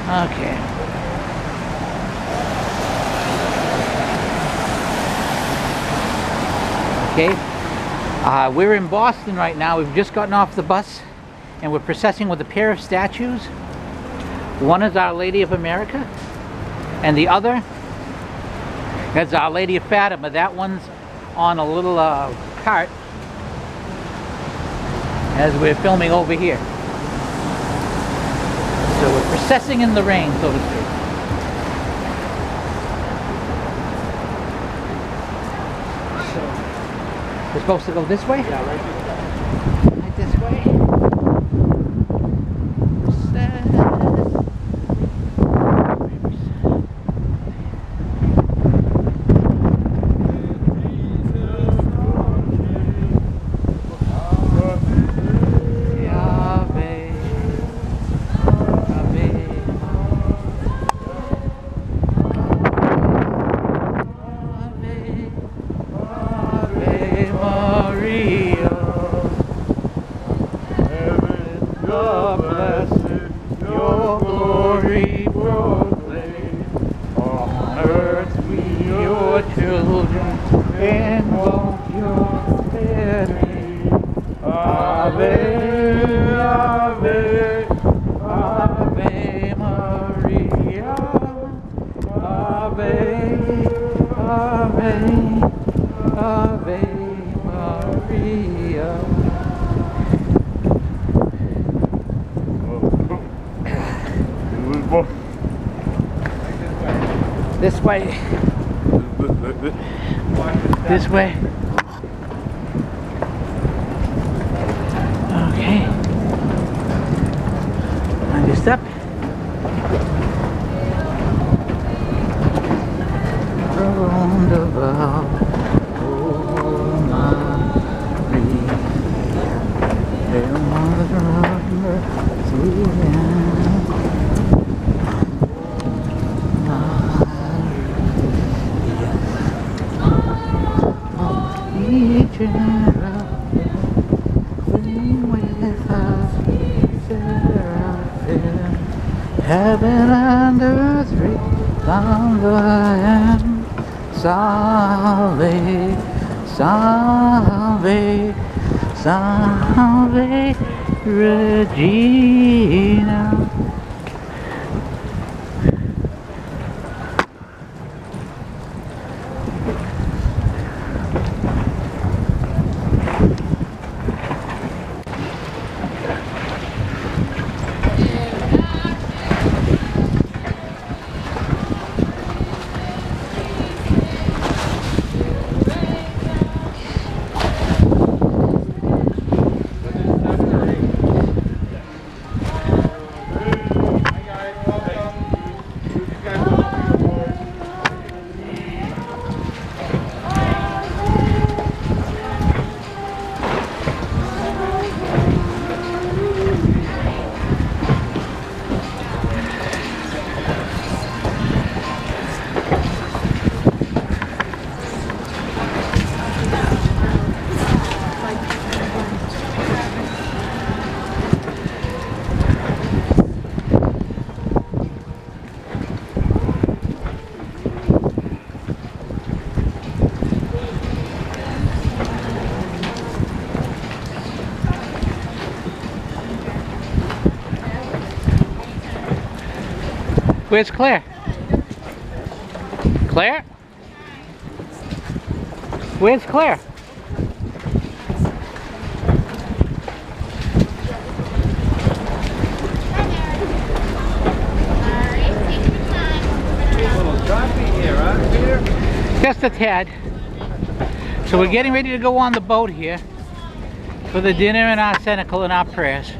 Okay. Okay. We're in Boston right now. We've just gotten off the bus and we're processing with a pair of statues. One is Our Lady of America and the other is Our Lady of Fatima. That one's on a little cart as we're filming over here. So we're processing in the rain, so to speak. So we're supposed to go this way? Yeah, right. Right this way. This way. This way. Okay. On your step. Roundabout. Oh, Maria. There was a river through heaven and earth resound the hand. Salve, salve, salve, Regina. Where's Claire? Claire? Where's Claire? Just a tad. So we're getting ready to go on the boat here for the dinner and our cenacle and our prayers.